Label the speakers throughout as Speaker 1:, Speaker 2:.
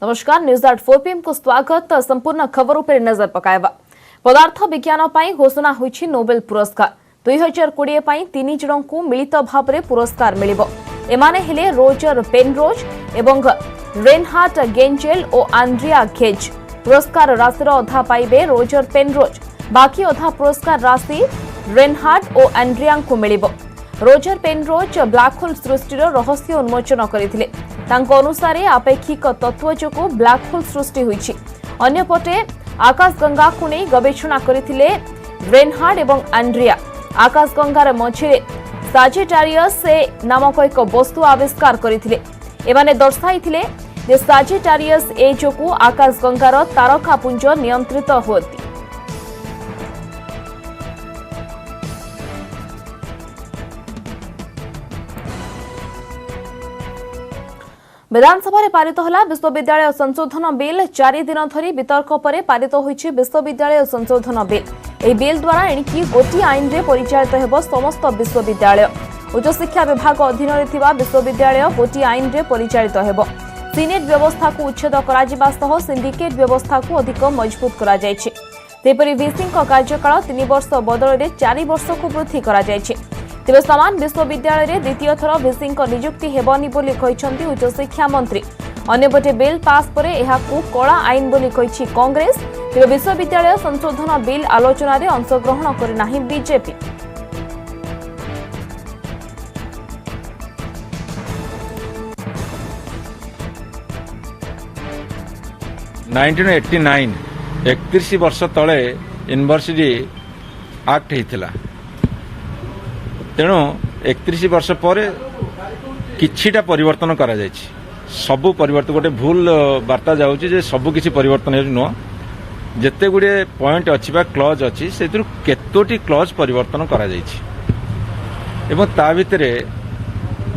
Speaker 1: नमस्कार news 4 PM को स्वागत। संपूर्ण खबर पर नजर पकाइबा। पदार्थ विज्ञान पाई घोषणा होइछि नोबेल पुरस्कार 2020 पाई 3 जन को मिलित भाव में पुरस्कार मिलिबो। एमाने हेले रोजर पेनरोज एवं रेनहार्ड गेंजेल और आंड्रिया घेज। पुरस्कार राशि अधा पाइबे रोजर पेनरोज, बाकी अधा पुरस्कार राशि रेनहार्ड और आंड्रिया को मिलिबो। रोजर पेनरोज ब्लैक होल सृष्टि रहस्य उन्मोचन करथिले। तांको अनुसार आपेक्षिक तत्व जो ब्लैक होल सृष्टि होइछि। अन्यपटे आकाशगंगा को नहीं गवेषणा करथिले रेनहार्ड एवं आंड्रिया। आकाशगंगार मझिरे साजिटारियस नामक एक वस्तु आविष्कार करथिले। एमाने दर्शाइथिले जे साजिटारियस ए जोकु आकाशगंगार तारकापुंज नियंत्रित होती। विधानसभा पारित होला विश्वविद्यालय संशोधन बिल। 4 दिन धरी वितर्क पर पारित होइछि विश्वविद्यालय संशोधन बिल। एही बिल द्वारा एणिकी गोटी आईन रे परिचालित हेबो समस्त विश्वविद्यालय। उच्च शिक्षा विभाग अधीन रे थिबा विश्वविद्यालय गोटी आईन रे परिचालित हेबो। सिनेट व्यवस्था को उच्छेद करा जिबा सह सिंडिकेट व्यवस्था को अधिक मजबूत करा जायछि। तेपरि वीसी का कार्यकाल 3 वर्ष बदल में 4 वर्ष को वृद्धि करा जायछि। तेज समान विश्वविद्यालय में द्वितीय थर वीसी नियुक्ति हेबनी बोली कहिसंती उच्च शिक्षा मंत्री। अन्यपटे बिल पास पर एहाकू कला आईन बोली कहिछि कांग्रेस। तेज विश्वविद्यालय संशोधन बिल आलोचना रे अंशग्रहण करिनाही बीजेपी।
Speaker 2: (1989) 31 वर्ष तले यूनिवर्सिटी एक्ट होता। तेणु 31 वर्ष पर किछिटा परिवर्तन करा जायछि। सबु परिवर्तन गोटे भूल वार्ता जाउछि जे सबु किछि परिवर्तन नुह। जेते गुडे पॉइंट अछि बा क्लॉज अछि सेतिरु केतोटी क्लॉज परिवर्तन करा जायछि। एवं ता भितरे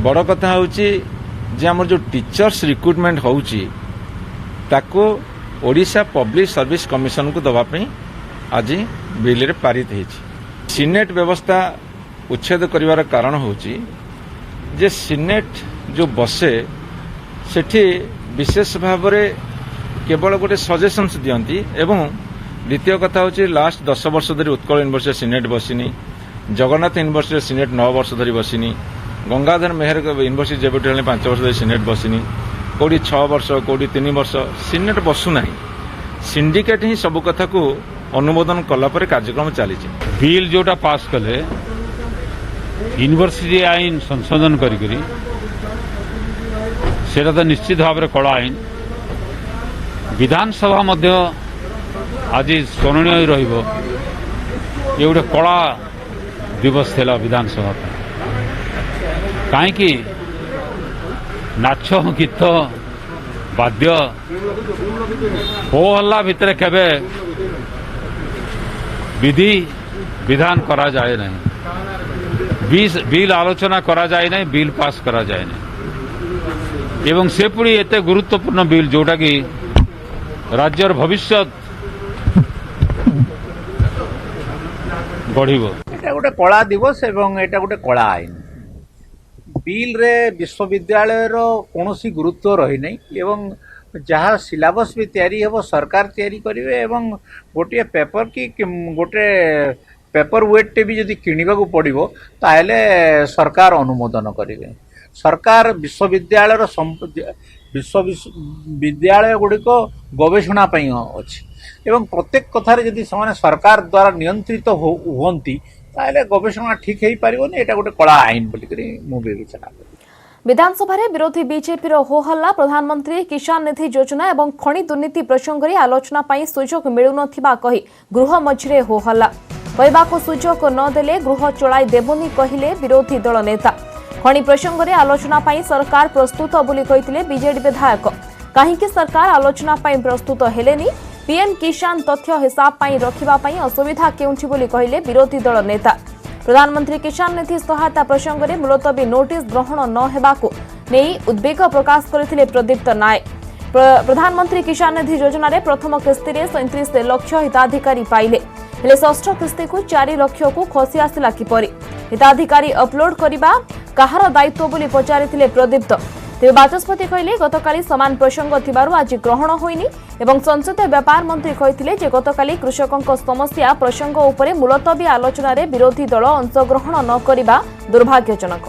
Speaker 2: बड़ कथा होछि जे हमर जो टीचर्स रिक्रुटमेंट होछि ताको ओडिशा पब्लिक सर्विस कमिशन को दबा पई आज बिल रे पारित होछि। सिनेट व्यवस्था उच्छेद करिवार कारण होछि जे सिनेट जो बसे सेठी विशेष भाव में केवल गोटे सजेशंस दियंती। एवं द्वितीय कथा होछि लास्ट 10 वर्ष धरी उत्कल यूनिवर्सिटी सिनेट बसिनी, जगन्नाथ यूनिवर्सिटी सिनेट 9 वर्ष धरी बसिनी, गंगाधर मेहर यूनिवर्सिटी जेबेठु 5 वर्ष धरी सिनेट बसिनी, कोडी 6 वर्ष कोडी 3 वर्ष सिनेट बसु नाही। सिंडिकेट ही सब कथा को अनुमोदन कला पर कार्यक्रम चली।
Speaker 3: बिल जोटा पास कले यूनिवर्सिटी आईन संशोधन करी सेटा तो निश्चित भाव में कला आईन। विधानसभा मध्य आज स्मरणीय रहिबो। ये गोटे कला दिवस थिला विधानसभा कहीं नाच गीत वाद्य हो हल्ला भितर केबे विधि विधान करा जाए नहीं। बिल आलोचना करा जाए नहीं, बिल पास करा जाए नहीं। एवं से पुणी एते गुरुत्वपूर्ण बिल जोटा कि राज्यर भविष्य गढ़िबो।
Speaker 4: एटा गोटे कला दिवस एवं एटा गोटे कला आईन। बिल रे विश्वविद्यालय रो कोनोसी गुरुत्व रही नहीं। एवं जहाँ सिलेबस भी तैयारी हेबो सरकार तैयारी करिवे। एवं गोटे पेपर की गोटे पेपर वेट भी जदि किनिबा को पड़िबो ताहेले सरकार अनुमोदन करिवे। सरकार विश्वविद्यालय विश्वविद्यालय गुड़ी को गवेषणा पई अछि। एवं प्रत्येक कथार जदि समान सरकार द्वारा नियंत्रित होती ताहेले गवेषणा ठीक हेई पारिबोनी। एटा गोटे कला आईन बोली करी मु विवेचना करी।
Speaker 1: विधानसभा रे विरोधी बीजेपी हो हल्ला। प्रधानमंत्री किसान निधि योजना एवं खनि दुर्नीति प्रसंग रे आलोचना पई सुजोग मिलुनथिबा कही गृह मझिरे हो हल्ला। कहबाको सुजोग न देले गृह चलाई देबोनी कहिले विरोधी दल नेता। खनि प्रसंग रे आलोचना पई सरकार प्रस्तुत बोली कहिथिले बीजेडी विधायक। काहेकि सरकार आलोचना पई प्रस्तुत हेलेनी, पीएम किसान तथ्य हिसाब पई रखिबा पई असुविधा केउंछि बोली कहिले विरोधी दल नेता। प्रधानमंत्री किसान निधि सहायता प्रसंग में मुलतवी नोटिस ग्रहण न हेबाकु नेई उद्वेग प्रकाश करथिले प्रदीप्त नायक। प्रधानमंत्री किसान निधि योजना रे प्रथम किस्ती रे 37 लाख हिताधिकारी पाइले। हेले षष्ठ किस्ती को 4 लाख को खसी आसिला किपरि हिताधिकारी अपलोड करिबा कहार दायित्व बोली पचारिथिले प्रदीप्त। तेज बाचस्पति कहले गतकाली समान प्रसंग थिबारु आज ग्रहण होइनी एवं संसदीय व्यापार मंत्री कहिथिले जे गतकाली कृषकक समस्या प्रसंग उपरे मुलतवी आलोचना रे विरोधी दल अंशग्रहण न करिबा दुर्भाग्यजनक।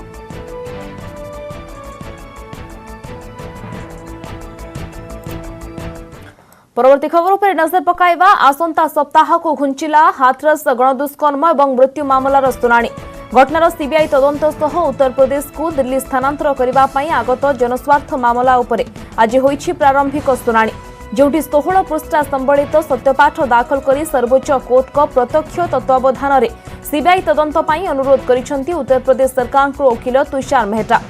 Speaker 1: परवर्ती खबर पर नजर पकाइबा आसंता सप्ताह को घुंचिला हाथरस गणदुष्कर्म और मृत्यु मामलार शुनाणी। घटनार सीबीआई तदंत सह उत्तर प्रदेश को दिल्ली स्थानांतर करने आगत जनस्वार्थ मामला उपरे आज होईछि प्रारंभिक शुनाणी, जोठी 16 पृष्ठा संबलित सत्यपाठ दाखल करी सर्वोच्च कोर्ट को प्रत्यक्ष तत्वावधान में सीबीआई तदंत पई अनुरोध करिसेंती उत्तर प्रदेश सरकार को वकील तुषार मेहता।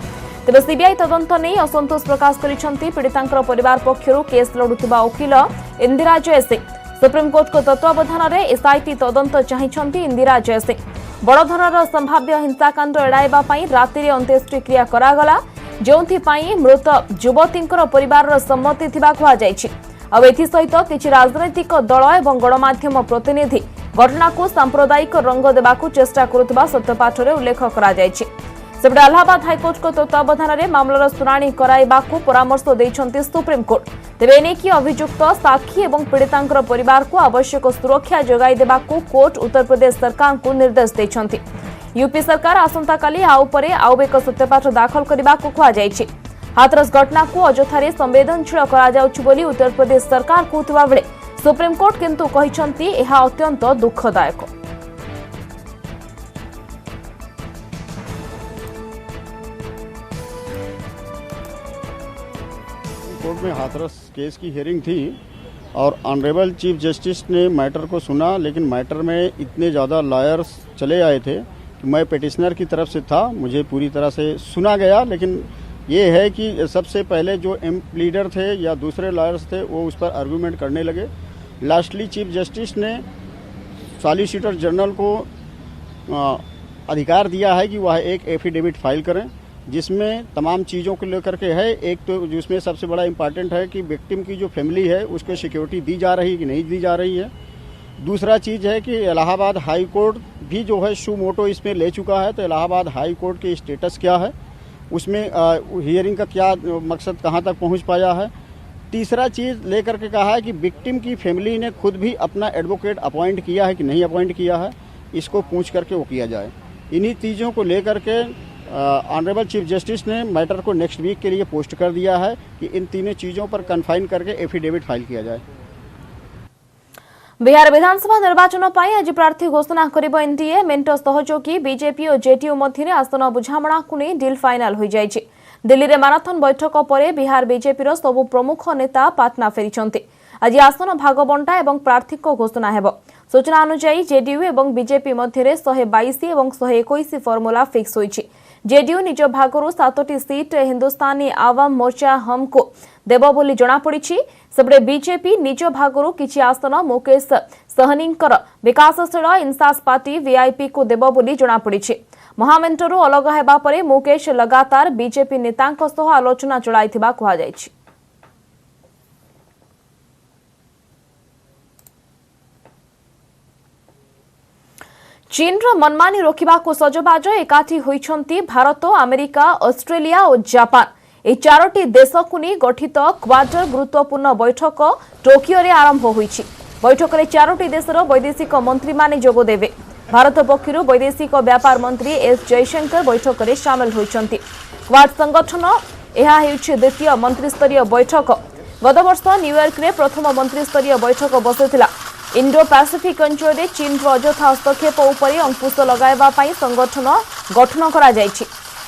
Speaker 1: तेज सीबीआई तदंत नहीं असंतोष प्रकाश करिसेंती पीड़ितांकर परिवार पक्षरु केस लड़ुथिबा वकील इंदिरा जयसिंह। सुप्रीमकोर्ट को तत्वावधान में एसआईटी तदंत चाहिए इंदिरा जयसिंह। बड़ धरर संभाव्य हिंसाकांड एड़ाइबा पई राति अंत्येष्टिक्रिया करागला, जोंथिपाई मृत युवतींकर परिवार सम्मति थिबा कुहा जायछि। अब एथि सहित किछि राजनैतिक दल एवं गणमाध्यम प्रतिनिधि घटना को सांप्रदायिक रंग देबाकू चेष्टा करुथिबा सत्यपाठ रे उल्लेख करा जायछि। सेपटे इलाहाबाद हाइकोर्ट को तत्वावधान में मामलार शुनाणी कराइबाकू परामर्श दैछन्ति सुप्रीमकोर्ट। तेबे एनेकी अभियुक्त साक्षी एवं पीड़ितांकर परिवार को आवश्यक सुरक्षा जोगाई देबाकू कोर्ट उत्तर प्रदेश सरकार को निर्देश दैछन्ति। यूपी सरकार आसंता काली आउपरे आउ एक सत्यपाठ दाखल करबाकू कुहा जायछि। हाथरस घटना को अजथारे संवेदनशील करा जाउछि बोली उत्तर प्रदेश सरकार कहउथिबा बेले सुप्रीमकोर्ट किंतु कहिसन्ति एहा अत्यंत दुखदायक।
Speaker 5: कोर्ट में हाथरस केस की हियरिंग थी और ऑनरेबल चीफ जस्टिस ने मैटर को सुना, लेकिन मैटर में इतने ज़्यादा लॉयर्स चले आए थे कि मैं पिटिशनर की तरफ से था, मुझे पूरी तरह से सुना गया। लेकिन ये है कि सबसे पहले जो प्लीडर थे या दूसरे लॉयर्स थे वो उस पर आर्गूमेंट करने लगे। लास्टली चीफ जस्टिस ने सॉलिसिटर जनरल को अधिकार दिया है कि वह एक एफिडेविट फाइल करें जिसमें तमाम चीज़ों को लेकर के है। एक तो जिसमें सबसे बड़ा इम्पॉर्टेंट है कि विक्टिम की जो फैमिली है उसको सिक्योरिटी दी जा रही है कि नहीं दी जा रही है। दूसरा चीज़ है कि इलाहाबाद हाई कोर्ट भी जो है शू मोटो इसमें ले चुका है, तो इलाहाबाद हाई कोर्ट की स्टेटस क्या है, उसमें हियरिंग का क्या मकसद कहाँ तक पहुँच पाया है। तीसरा चीज़ लेकर के कहा है कि विक्टिम की फैमिली ने खुद भी अपना एडवोकेट अपॉइंट किया है कि नहीं अपॉइंट किया है, इसको पूछ करके वो किया जाए। इन्हीं चीज़ों को लेकर के ऑनरेबल चीफ जस्टिस ने मैटर को नेक्स्ट वीक के लिए पोस्ट कर दिया है कि इन तीनों चीज़ों पर कन्फाइन करके एफिडेविट फाइल किया जाए।
Speaker 1: बिहार विधानसभा निर्वाचन पर आज प्रार्थी घोषणा करिबो एनडीए। मेंट सहयोगी बीजेपी और जेडीयू मध्य आसन बुझामणा को नहीं डील फाइनाल हो जाइछि। दिल्ली रे माराथन बैठक पर बिहार बीजेपी सबु प्रमुख नेता पाटना फेरिछन्ति। आज आसन भागबंटा एवं प्रार्थी को घोषणा हेबो। सूचना अनुसार जेडीयू एवं बीजेपी मध्य 122 और 121 फर्मुला फिक्स होइछि। जेडीयू निज भागरू 7टी सीट हिंदुस्तानी आवाम मोर्चा हम को देव बोली जना पड़िछि। सेपटे बीजेपी निज भागरू किछि आसन मुकेश सहनींकर विकासशील इंसास पार्टी वीआईपी को देव बोली जना पड़िछि। महामेंटरू अलग हेबा परे मुकेश लगातार बीजेपी नेतांक सह आलोचना चलाइथिबा कुहा जाइछि। चीनर मनमानी रोकवा को सजबाज एकाठी होइछन्ति भारत, अमेरिका, ऑस्ट्रेलिया और जापान। ए चारोटी देश को नहीं गठित क्वाडर गुरुत्वपूर्ण बैठक टोकियो रे आरंभ होइछि। बैठक में चारोटी देशर वैदेशिक मंत्री माने जोग देबे। भारत पक्षरु वैदेशिक व्यापार मंत्री एस जयशंकर बैठक में सामिल होइछन्ति। क्वाड संगठन यह हेउछि द्वितीय मंत्रिस्तरीय बैठक। गत वर्ष न्यूयॉर्क रे प्रथम मंत्रिस्तरीय बैठक बसिथिला। इंडो पैसिफिक अंचल चीन अजथा हस्तक्षेप उपरे अंकुश लगाइबा पई संगठन गठन करा जायछि।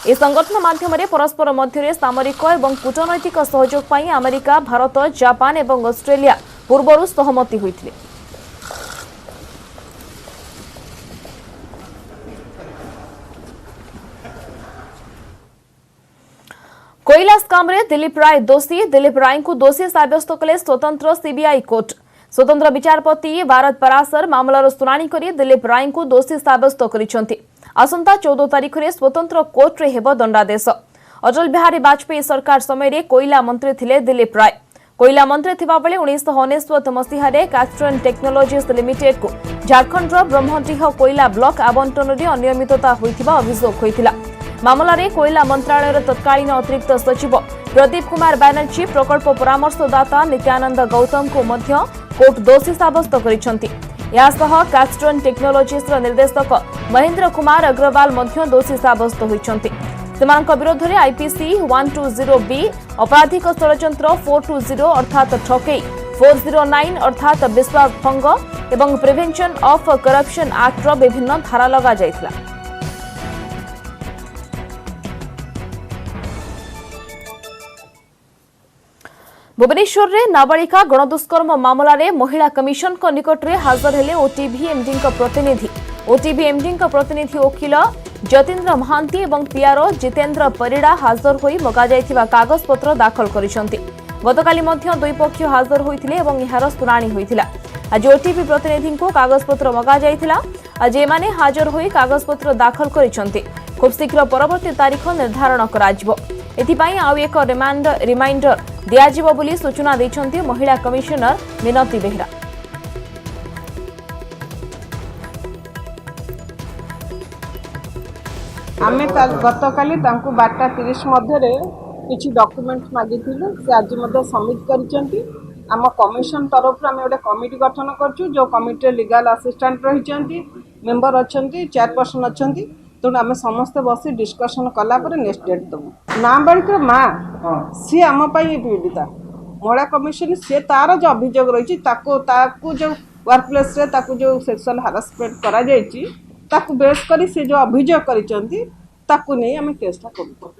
Speaker 1: ए संगठन माध्यम परस्पर मध्य सामरिक और कूटनैतिक सहयोग पई अमेरिका, भारत, जापान और ऑस्ट्रेलिया पूर्व सहमति होइथिले। कोयला स्काम रे दिलीप राय दोषी। दिलीप राय को दोषी साब्यस्त कले स्वतंत्र सीबीआई कोर्ट। स्वतंत्र विचारपति भारत परासर मामलार शुनाणी करी दिलीप राय को दोषी साब्यस्त करिसेंति। आसंता 14 तारिख रे स्वतंत्र कोर्ट रे हेबो दंडादेश। अटल बिहारी वाजपेयी सरकार समय रे कोयला मंत्री थिले दिलीप राय। कोयला मंत्री थिबा बेले 1999 मसीहा रे कैस्ट्रन टेक्नोलॉजीज लिमिटेड को झारखंड रो ब्रह्मडीह कोयला ब्लॉक आवंटन रे अनियमितता होइथिबा अभियोग होइथिला। मामला रे कोयला मंत्रालय तत्कालीन अतिरिक्त सचिव प्रदीप कुमार बैनर्जी प्रकल्प परामर्शदाता नित्यानंद गौतम को मध्य कोर्ट दोषी साब्यस्त करिसेंति। कैस्ट्रोन टेक्नोलॉजीज निर्देशक महेंद्र कुमार अग्रवाल मध्य दोषी साब्यस्त होइछंति। सेमानक विरोध में आईपीसी 120 बी आपराधिक षड्यंत्र 420 अर्थात ठकेई 409 अर्थात विश्वास भंग एवं प्रिवेंशन ऑफ करप्शन एक्ट विभिन्न धारा लगा जाइथिला। भुवनेश्वर में नाबालिका गणदुष्कर्म मामलें महिला कमिशन निकट में हाजर हेले ओटीभी एमडी प्रतिनिधि। ओटीभी एमडी प्रतिनिधि वकिल जतीन्द्र महांती और पीआर जितेन्द्र परिड़ा हाजर हो मगाई कागजपत्र दाखल करिसेंति। गतकाली दुई पक्ष हाजर होइथिले एवं यार शुणाणी होइथिला। आज ओटीभी प्रतिनिधि को कागजपत्र मगा जाइथिला। आज एमाने हाजर होई कागजपत्र दाखल करिसेंति। खूब शीघ्र परवर्ती तारीख निर्धारण कराजिबो। एथिपाई आउ एक रिमाइंडर दियाजिबो बोली सूचना दैछंती महिला कमिशनर मिनती बेहरा।
Speaker 6: आमे गतकाली 12:30 मध्य किसी डॉक्यूमेंट मागिथिलु से आज मध्य सबमिट करिसेंती। आम कमिशन तरफ आम गोटे कमिटी गठन करछु जो कमिटी लीगल असिस्टेंट रही मेंबर अच्छी चेयरपर्सन अच्छा तेणु आम समस्ते बसी डिस्कसन कलापर नेक्स्ट डेट देवु। नाबालिका माँ सी आम पीड़िता महिला कमिशन सी तार जो अभियोग रही जो वर्क प्लेस जो सेक्सुअल हारासमेंट करा बेस कर से जो अभियोग कर केसटा करूँ।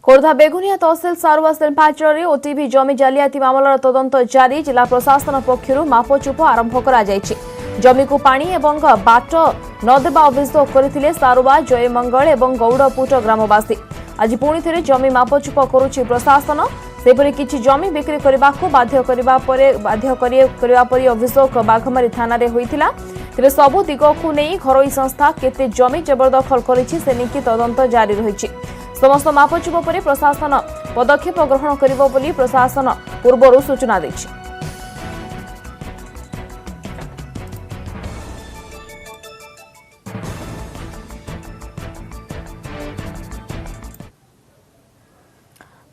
Speaker 1: खोर्धा बेगुनिया तहसिल सारुआ शिल्पांचल में ओटीभी जमी जालियाती मामलार तदंत जारी। जिला प्रशासन पक्षर मापचुप आरंभ करा जायछि। जमी को पानी एवं बाट न देवा अभियोग करथिले सारुआ जयमंगल एवं गौड़पुट ग्रामवासी। आज पुणी थे जमी मापचुप करुछि प्रशासन। सेपरि किछि जमी बिक्री करबाको बाध्य करिया अभियोग बाघमारी थाना रे होइथिला। तेरे सबु दिगकु नहीं घरोई संस्था केते जमी जबरदखल करिछि से निकी तदंत जारी रहिछि। समस्त मापचुप पर प्रशासन पदक्षेप ग्रहण करिबो बोली प्रशासन पूर्वरु सूचना दैछि।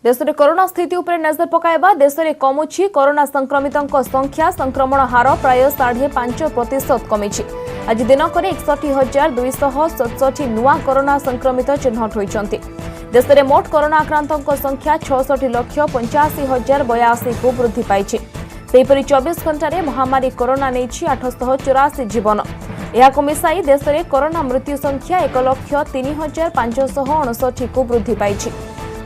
Speaker 1: देश में कोरोना स्थिति उपर नजर पकाइबा। देश में कमुछि कोरोना संक्रमितों संख्या। संक्रमण हार प्राय 5.5% कमिछि। आज दिनक 61,267 नुआ कोरोना संक्रमित चिन्हट होइछन्ति। देश में मोट कोरोना आक्रांतों संख्या 66,85,082 को वृद्धि पाइछि। सेहिपरि 24 घंटे महामारी कोरोना नेछि 884 जीवन। एहाको मिसाई देश में कोरोना मृत्यु संख्या 1,03,559 को वृद्धि पाइछि।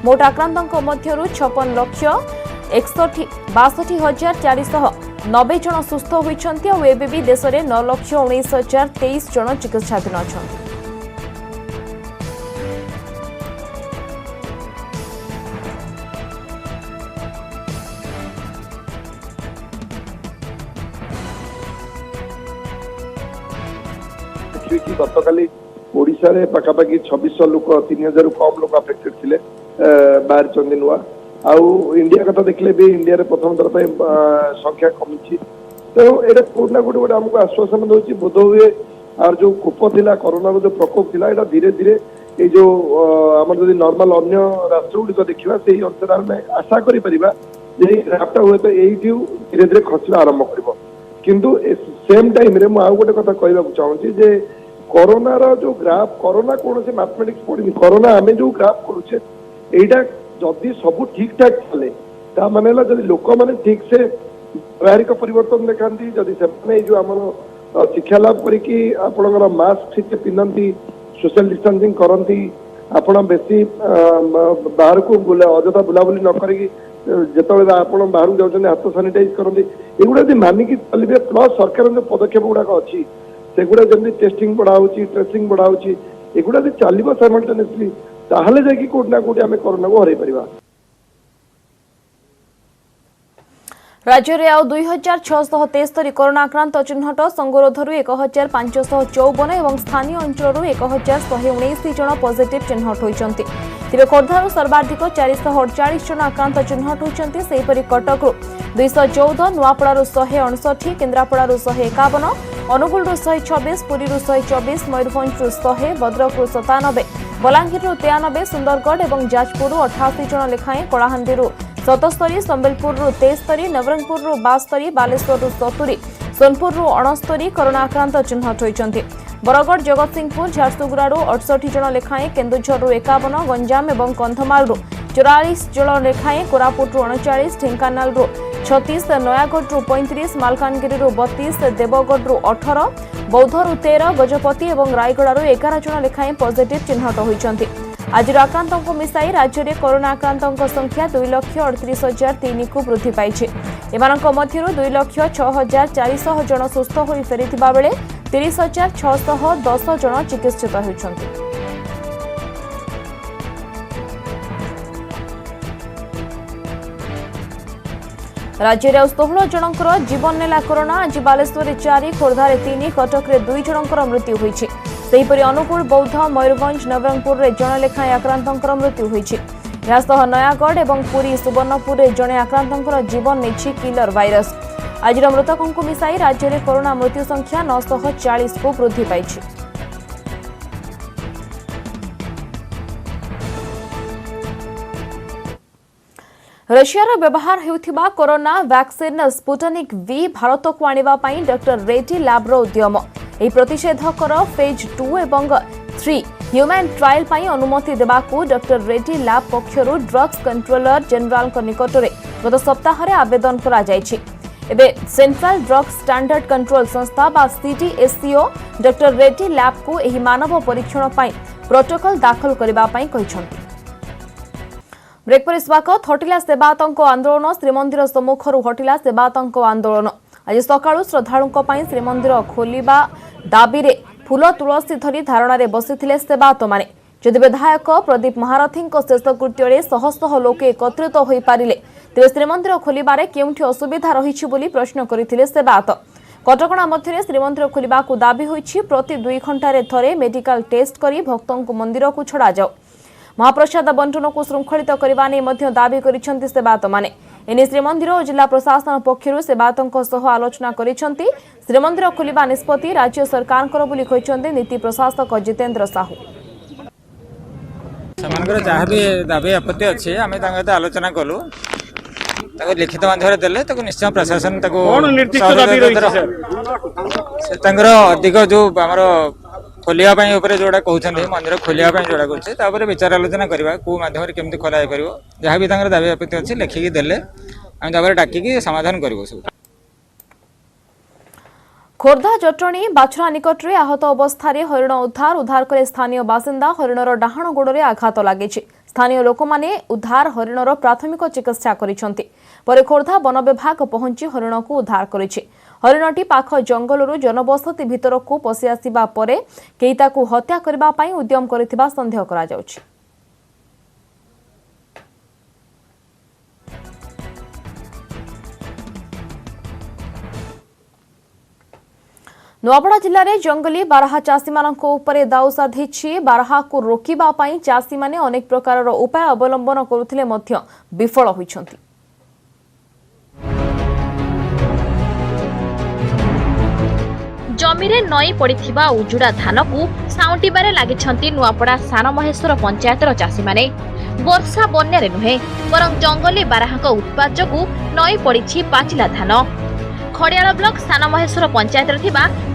Speaker 1: मोट आक्रांतों मध्यरु 56,62,490 जन सुस्थ होइछन्ति और एबे भी देश में 9,19,023 जन चिकित्साधीन अछन्ति।
Speaker 7: गतकाली ओडिशा रे पाखापाखि 2600 लोक 3000 कम लोक अफेक्टेड थिले बाहर चंदी नुआ आउ इंडिया कथा देखले भी इंडिया रे प्रथम थर पे संख्या कमी तो एटा कोना गोटे हमको आश्वासन दउची बोध हुए और जो कोप थिला कोरोना रो जो प्रकोप थिला एटा धीरे धीरे ए जो हमर जदी नॉर्मल अन्य राष्ट्र गुडी को देखिबा सेही अनुसार में आशा करि परिबा जे राफ्टा हुए तो एही धीरे धीरे खसरा आरंभ करबो। किंतु सेम टाइम रे म आ गोटे कथा कहबा चाहूची जे कोरोना रो जो ग्राफ कोरोना कौन से मैथमेटिक्स पढ़ी कोरोना आम जो ग्राफ करुचे यहीटा जदि सब ठीक ठाक चले माने जब लोक मैंने ठीक से व्यावहारिक परिवर्तन देखा जदि से जो आम शिक्षा लाभ करके मास्क ठीक से पिंधती सोशल डिस्टेंसिंग करती आपण बेसी बाहर को अजथा बुलाबुली न करी जिते आप बाहर जाऊँ हाथ सानिटाइज करते एगुड़ा यदि मानिकी चलिए प्लस सरकार जो पदक्षेप गुड़ाक अच्छी सेगुड़ा जमी टेस्टिंग बढ़ाऊँ ट्रेसिंग बढ़ाऊँ एगुड़ा यदि चलो साइमल्टेनियसली ताहले जाकि कोट ना कोट आम कोरोना को हरई पारिबा।
Speaker 1: राज्य में आउ 2,673 कोरोना आक्रांत चिन्हट। संगरोधर 1,554 और स्थानीय अंचल 1,119 जन पॉजिटिव चिन्हट होइछन्ति। तेबे खोर्धारू सर्वाधिक 448 जन आक्रांत चिन्हट होइछन्ति। सेहिपरि कटकरू 214, नुआपड़ारू 159, केन्द्रापड़ारू 151, अनुगुलरू 126, पुरीरू 124, मयूरभंजरू 100, भद्रकरू 97, बलांगीर 93, सुंदरगढ़ और जाजपुर 88 जन लेखाएं, कलाहांडी 77, संबलपुर 73, नवरंगपुर 72, बालेश्वर 70, सोनपुर 69 कोरोना आक्रांत चिन्हट होती। बरगढ़, जगतसिंहपुर, झारसुगुड़ा 68 जन लेखाएं, केन्दुझर 51, गंजाम और कंधमाल 44 जन लेखाएं, कोरापुट 39, ढेंकानाल 36, नयागढ़ 35, मालकानगिरी 32, देवगढ़ 18, बौद्धर 13, गजपति और रायगड़ 11 जन लेखाएं पॉजिटिव चिन्हट होती। आज आक्रांतों मिसाई राज्य में कोरोना आक्रांतों संख्या 2,38,003 को वृद्धि पाई। एमानक मध्यरु 2,06,400 जन सुस्थ होई फेरिथिबा बेले 30,610 जन चिकित्सित होइछन्ति। राज्य में 16 जनकर जीवन नेला कोरोना। आज बालेश्वर 4, खोर्धार 3, कटक 2 जनकर मृत्यु होइछि। सेहीपरि अनुगुल, बौद्ध, मयूरभंज, नवरंगपुर जन लेखाएं आक्रांतंकर मृत्यु होइछि। यासह नयागढ़ और पुरी, सुवर्णपुर जने आक्रांतंकर जीवन नेछि किलर भाइरस। आज मृतकों को मिसाई राज्य में कोरोना मृत्यु संख्या 940 को वृद्धि पाइछि। रशियार व्यवहार हेउथिबा corona vaccine Sputnik V Bharat को आनिबा पई डॉक्टर रेड्डी लैब रो उद्यम। ଏହି ପ୍ରତିଷେଧକର ଫେଜ୍ 2 ଏବଂ 3 ହ୍ୟୁମାନ୍ ଟ୍ରାଏଲ୍ ପାଇଁ ଅନୁମତି ଦେବାକୁ ଡକ୍ଟର ରେଡ୍ଡି ଲ୍ୟାବ୍ ପକ୍ଷରୁ ଡ୍ରଗ୍ସ କଣ୍ଟ୍ରୋଲର ଜେନେରାଲଙ୍କ ନିକଟରେ ଗତ ସପ୍ତାହରେ ଆବେଦନ କରାଯାଇଛି। ଏବେ ସେଣ୍ଟ୍ରାଲ ଡ୍ରଗ୍ସ ଷ୍ଟାଣ୍ଡାର୍ଡ କଣ୍ଟ୍ରୋଲ ସଂସ୍ଥା ବା CDSCO ଡକ୍ଟର ରେଡ୍ଡି ଲ୍ୟାବ୍କୁ ଏହି ମାନବ ପରୀକ୍ଷଣ ପାଇଁ ପ୍ରୋଟୋକଲ ଦାଖଲ କରିବା ପାଇଁ କହିଛନ୍ତି। ବ୍ରେକ୍ ପରେ ସ୍ୱାଗତ। ହଟିଲା ସେବାୟତଙ୍କ ଆନ୍ଦୋଳନ। ଶ୍ରୀମନ୍ଦିର ସମ୍ମୁଖରୁ ହଟିଲା ସେବାୟତଙ୍କ ଆନ୍ଦୋଳନ। आज सकाळु श्रद्धालुंक पई श्रीमंदिर खोलिबा दाबीरे फूल तुलसी धरी धारणारे बसिथिले सेवायत माने। जदि विधायक प्रदीप महारथींक शेषकृत्य शह शह लोके एकत्रित होई पारिले तेरे श्रीमंदिर खोलिबारे केउंठी असुविधा रहिछि बोली प्रश्न करिथिले सेवायत। कटकणा मध्यरे श्रीमंदिर खोलिबाकू दाबी होइछि। प्रति 2 घंटारे थरे मेडिकल टेस्ट करी भक्तों मंदिर को छड़ा जाओ। महाप्रसाद बंटन को श्रृंखलित करने नहीं मध्य दाबी करिसेंति सेवायत माने। एने श्रीमंदिर और जिला प्रशासन पक्षर सेवायतों सह आलोचना करिसेंति। श्रीमंदिर खोलिबा निष्पत्ति राज्य सरकार बोली कहिसेंति नीति प्रशासक जितेंद्र साहू।
Speaker 8: सेमानकर जहाँ भी दाबी आपत्ति अच्छी आम आलोचना कलु लिखित माध्यम देले निश्चय प्रशासन अधिक जो आमर खोलिया जोड़ा कहते मंदिर खोलिया जोड़ा कहते विचार आलोचना करवा कौ मध्यम केमती खोला जापर जहाँ भी दाबी आपत्ति अच्छी लिखिकी देले आम डाकिकी समाधान कर सब।
Speaker 1: खोर्धा जटणी बाछरा निकट में आहत अवस्था हरिण उद्धार करे स्थानीय बासिंदा। हरिणर डाहाण गोड़े आघात लगी। स्थानीय लोक माने उद्धार हरिणर प्राथमिक चिकित्सा करिसेंति। परे खोर्धा वन विभाग पहुंची हरिण को उद्धार करिछि। हरिणटी पाख जंगलरू जनबसति भितर को पशि आसिबा परे केही ताकू हत्या करबा पई उद्यम करिथिबा संदेह करा जाउछि। नुआपड़ा जिले में जंगली बारहा चाषी मानक उपरे दाउ साधी। बारहा को रोकिबा पई चाषी माने अनेक प्रकार उपाय अवलंबन करुथिले मध्य विफल होइछन्ति।
Speaker 9: जमीरे नई पड़िथिबा उजुड़ा धान को साउंटिबारे लागिछन्ति नुआपड़ा सान महेश्वर पंचायतर चाषी माने। वर्षा बन्यारे नुहे बरं जंगली बारहाक उत्पात जोगु नई पड़िछि पाचिला धान। खड़ियाल ब्लॉक सान महेश्वर पंचायत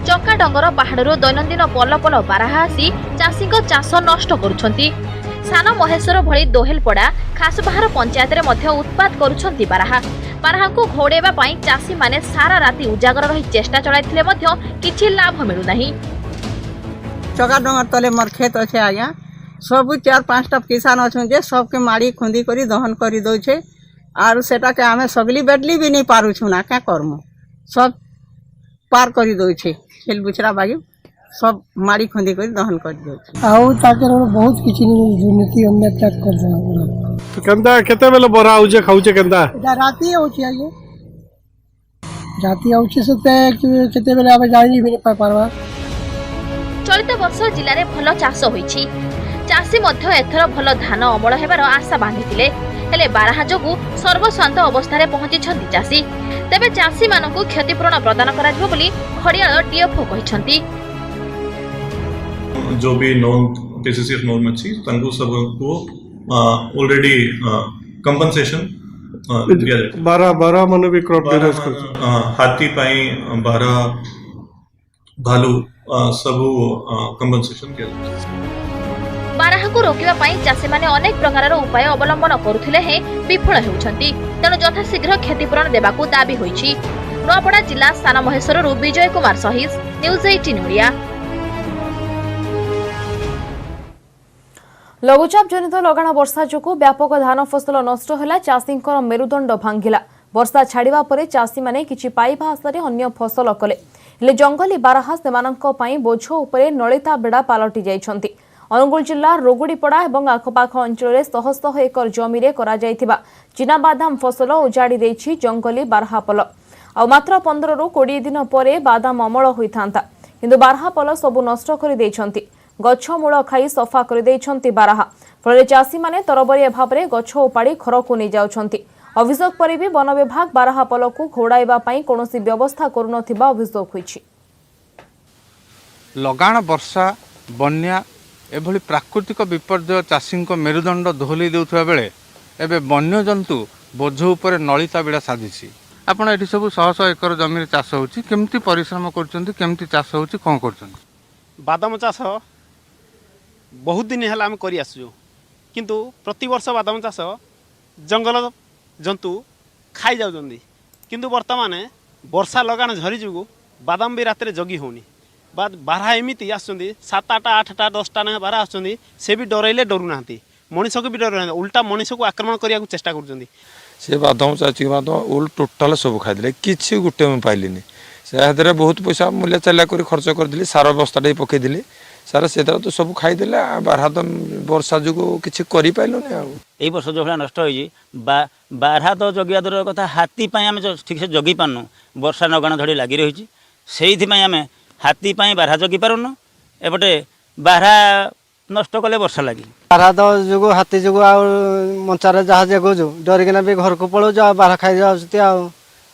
Speaker 9: चका डंगर पहाड़ू दैनंदिन पल पल बारहा आसी चाषी चाष नष्ट करुछंती। सान महेश्वर भली दोहेलपड़ा खासबाहार पंचायत उत्पात करुछंती बारहा। बारहा को घोड़ेबा पई चाषी माने सारा राति उजागर रही चेष्टा चलाइथिले मध्य किछि लाभ मिलु नाही।
Speaker 10: चका डंगर तले मोर खेत अच्छे आज्ञा सब 4-5टा किसान अच्छे जे सबके माड़ी खुंदी करी दहन करी दउछे आर सेटा के आमे सगली बेडली भी नहीं पारू छु ना क्या करमु सब पार करी दउछे खेल बुछरा बागी सब माड़ी खुंदी करी दहन कर दउछे
Speaker 11: आउ ताकर बहुत किछि दुर्नीति अन्य त्याग कर देना।
Speaker 12: तो केंदा केते बेले बरा आउजे खाउचे केंदा
Speaker 11: राती आउचे आगे राती आउचे सते केते बेले आबे जाई भी नहीं पारबा।
Speaker 9: चलित वर्ष जिले में भल चाष होईछि। चाषी मध्य एथर भल धान अमल हेबार आशा बांधिथिले हेले बारहा जोगु सर्वस्वांत अवस्था पहुंची चाषी। तेबे चाषी मानकु क्षतिपूरण प्रदान करा जिवो बोली खड़ियाल डीएफओ कहिसंती।
Speaker 13: जो भी नोन KCCF Normancy तंगु सब को ऑलरेडी कंपनसेशन दिया जाए
Speaker 12: 12 मन भी क्रॉप डैमेज कर
Speaker 13: हाथी पाई 12 भालू सब कंपनसेशन दिया जाए।
Speaker 9: बाराहाकु रोकिबा पई चाषी माने अनेक प्रकारर उपाय अवलंबन करुथिले हे विफल हेउछंती तेणु यथाशीघ्र क्षतिपूरण देबाकू दाबी होईछि। नुआपड़ा जिला साना महेश्वरରୁ विजय कुमार सहित न्यूज 18 ओडिया।
Speaker 1: लघुचाप जनित लगाण वर्षा जोगु व्यापक धान फसल नष्ट होला चाषींकर मेरुदंड भांगिला। वर्षा छाड़िबा परे चाषी माने किछि पाइबा आशारे अन्य फसल कले हेले जंगली बाराहा सेमानंक पई बोझ उपरे नलिता बेड़ा पालटी जाइछंती। अनुगुल जिला रोगुड़ीपड़ा और आखपाख अंचल शह शह एकर जमी रे करा जायथिबा चिनाबादाम फसल उजाड़ी देछि जंगली बारहापल। आ मात्र 15 ରୁ 20 दिन परे बादाम अमल होइथांता किंतु बारहापल सबु नष्ट कर देइछंती। गछ मूल खाई सफा कर देइछंती बारहा फल चाषी माने तरबरिया भाव में गछ उपाड़ी घर को नहीं जाउछंती। अभियोग पर भी वन विभाग बारहापल को घोड़ाइबा पई कोनोसी व्यवस्था करुनथिबा अभियोग होइछि।
Speaker 14: लगाण वर्षा बन्या एभली प्राकृतिक विपर्यय चाषी मेरुदंड दोहली देउथबा बेले एबे वन्य जंतु बोझ उपर नलिता बेड़ा साजिछि। आपण एठी सब शह शह एकर जमी चाष होछि केमती परिश्रम करछंती केमती चाष होछि कोन करछंती?
Speaker 15: बादाम चाष बहुत दिन है आम कर किंतु प्रति वर्ष बादाम चाष जंगल जंतु खाई जाउछंती किंतु वर्तमान वर्षा लगाण झरी जुगु बादाम भी रात जगी होनी बारहा एमती आसुँच 7-8 8टा 10टा ना बारहा आसुँच से भी डरइले डरू ना मनीष को भी डर ना उल्टा मनीष को आक्रमण करने को चेष्टा कर
Speaker 16: से बादाम चाची बादाम उल टोटाल सब खाई किसी गोटे मुझे पाइलिनी से बहुत पैसा मूल्य चला कर खर्च करदेली सार बस्ता पकईदी सारा से तो सब खाईदे बारहा तो वर्षा जो किसी करपारूनी
Speaker 17: यही वर्ष जो भाई नष्ट हो बारहा तो जगिया दूर कथा हाथी आम ठीक से जगी पार्नु वर्षा नगाण धड़ी लगी रही से आम हाथी बारहा जगी पारुन एपटे बारहा नष्ट कले वर्षा लगी
Speaker 11: बारहा तो जो हाथी जो मंचार जहाँ जगुचु डरिकिना भी घर को पलाऊ बारहा खाई जाऊँ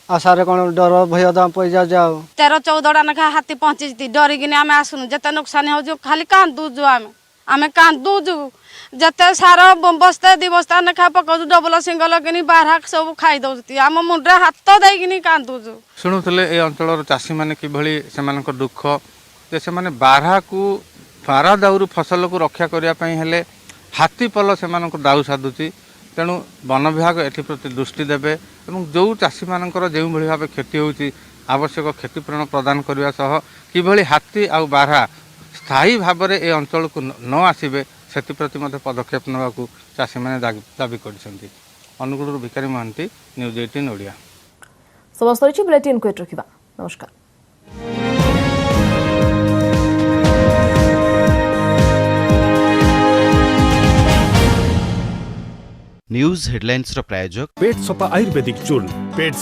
Speaker 11: आशारे कौन डर भय पड़ जाऊ
Speaker 18: 13-14टा लेखा हाथी पहुँची डरिकी आम आसुनु जिते नुकसान हो खाली कांदुचु आम कांदुचु जिते सार बस्ता 2 बस्ता लेखा पकाऊ डबल सिंगल कि बारहा सब खाई दौर आम मुंडे हाथ देकिन कांदुचु।
Speaker 14: शुणुले ए अंचल चाषी मैंने किभली से दुख जे से बारहा को बारहा दाउरू फसल को रक्षा करने हाथी पल से दाऊ साधुची तेणु वन विभाग एप्रति दृष्टि देवे और जो चाषी मानकर जो भाव क्षति होती आवश्यक क्षतिपूरण प्रदान करने सह किभली हाथी आ बारहा स्थायी भाव में ए अंचल को न आसबे से पदक्षेप नेबाकू चाषी मैंने दाबी कर। अनुगुल भिकारी महांती न्यूज 18 ओडिया।
Speaker 1: समस्त बुलेटिन को रखा नमस्कार।
Speaker 19: न्यूज हेडलाइंस प्रायोजक
Speaker 20: पेट सफा आयुर्वेदिक चूर्ण पेट